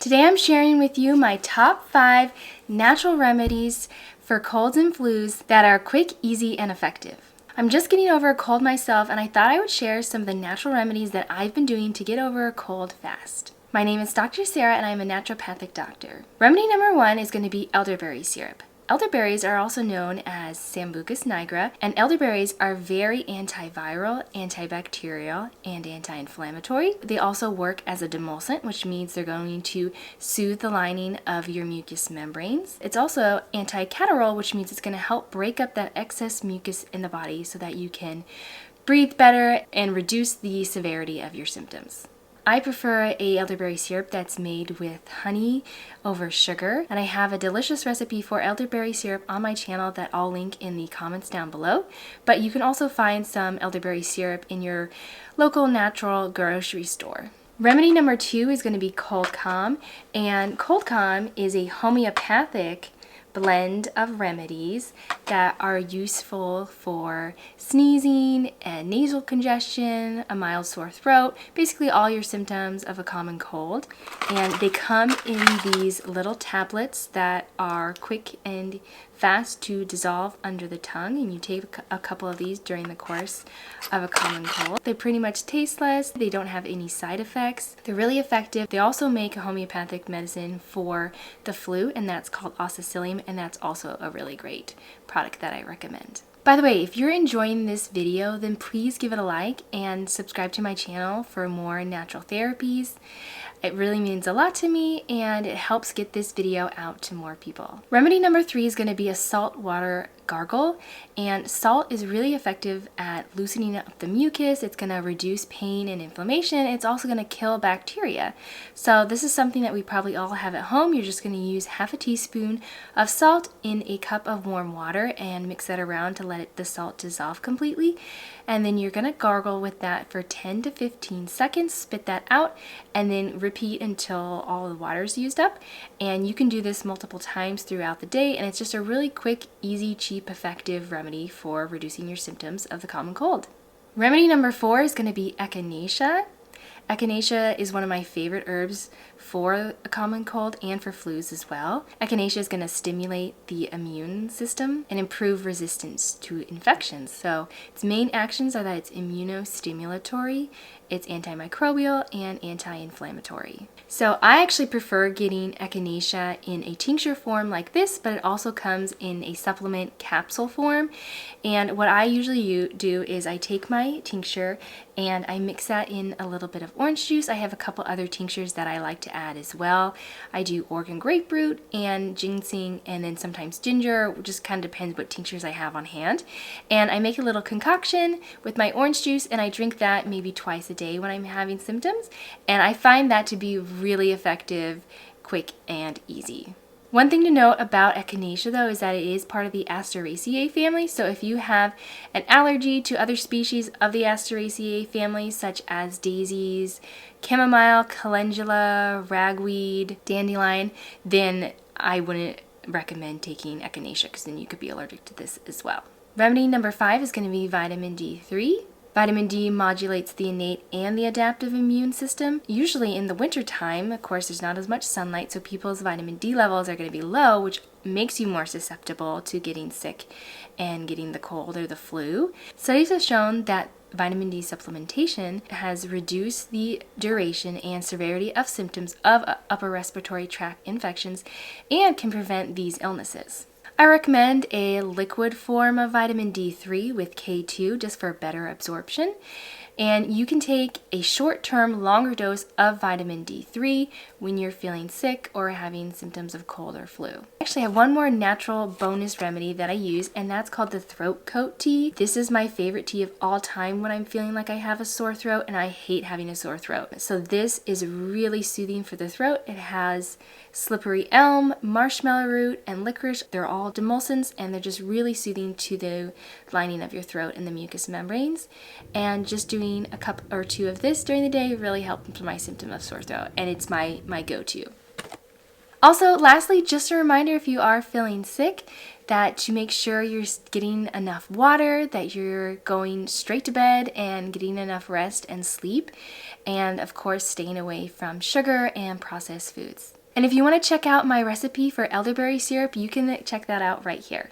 Today I'm sharing with you my top 5 natural remedies for colds and flus that are quick, easy, and effective. I'm just getting over a cold myself, and I thought I would share some of the natural remedies that I've been doing to get over a cold fast. My name is Dr. Sarah and I'm a naturopathic doctor. Remedy number 1 is going to be elderberry syrup. Elderberries are also known as Sambucus nigra, and elderberries are very antiviral, antibacterial, and anti-inflammatory. They also work as a demulcent, which means they're going to soothe the lining of your mucous membranes. It's also anti-catarrhal, which means it's going to help break up that excess mucus in the body so that you can breathe better and reduce the severity of your symptoms. I prefer a elderberry syrup that's made with honey over sugar, and I have a delicious recipe for elderberry syrup on my channel that I'll link in the comments down below. But you can also find some elderberry syrup in your local natural grocery store. Remedy number 2 is going to be ColdCalm, and ColdCalm is a homeopathic blend of remedies that are useful for sneezing and nasal congestion, a mild sore throat, basically all your symptoms of a common cold. And they come in these little tablets that are quick and fast to dissolve under the tongue, and you take a couple of these during the course of a common cold. They pretty much tasteless, they don't have any side effects, they're really effective. They also make a homeopathic medicine for the flu, and that's called oxacillium, and that's also a really great product that I recommend. By the way, if you're enjoying this video, then please give it a like and subscribe to my channel for more natural therapies. It really means a lot to me, and it helps get this video out to more people. Remedy number 3 is going to be a salt water gargle, and salt is really effective at loosening up the mucus. It's going to reduce pain and inflammation. It's also going to kill bacteria. So this is something that we probably all have at home. You're just going to use half a teaspoon of salt in a cup of warm water and mix that around to let the salt dissolve completely. And then you're going to gargle with that for 10 to 15 seconds, spit that out, and then repeat until all the water is used up. And you can do this multiple times throughout the day, and it's just a really quick, easy, cheap, effective remedy for reducing your symptoms of the common cold. Remedy number 4 is going to be Echinacea. Echinacea is one of my favorite herbs for a common cold and for flus as well. Echinacea is going to stimulate the immune system and improve resistance to infections. So its main actions are that it's immunostimulatory, it's antimicrobial, and anti-inflammatory. So I actually prefer getting Echinacea in a tincture form like this, but it also comes in a supplement capsule form. And what I usually do is I take my tincture and I mix that in a little bit of orange juice. I have a couple other tinctures that I like to add as well. I do Oregon grapefruit and ginseng, and then sometimes ginger. It just kind of depends what tinctures I have on hand. And I make a little concoction with my orange juice, and I drink that maybe twice a day when I'm having symptoms. And I find that to be really effective, quick, and easy. One thing to note about Echinacea though is that it is part of the Asteraceae family, so if you have an allergy to other species of the Asteraceae family such as daisies, chamomile, calendula, ragweed, dandelion, then I wouldn't recommend taking Echinacea because then you could be allergic to this as well. Remedy number 5 is going to be vitamin D3. Vitamin D modulates the innate and the adaptive immune system. Usually in the winter time, of course, there's not as much sunlight, so people's vitamin D levels are going to be low, which makes you more susceptible to getting sick and getting the cold or the flu. Studies have shown that vitamin D supplementation has reduced the duration and severity of symptoms of upper respiratory tract infections and can prevent these illnesses. I recommend a liquid form of vitamin D3 with K2 just for better absorption. And you can take a short-term, longer dose of vitamin D3 when you're feeling sick or having symptoms of cold or flu. I actually have one more natural bonus remedy that I use, and that's called the throat coat tea. This is my favorite tea of all time when I'm feeling like I have a sore throat, and I hate having a sore throat. So this is really soothing for the throat. It has slippery elm, marshmallow root, and licorice. They're all demulcents, and they're just really soothing to the lining of your throat and the mucous membranes. And just doing a cup or two of this during the day really helped my symptom of sore throat, and it's my go-to. Also, lastly, just a reminder, if you are feeling sick, that to make sure you're getting enough water, that you're going straight to bed and getting enough rest and sleep, and of course staying away from sugar and processed foods. And if you want to check out my recipe for elderberry syrup, you can check that out right here.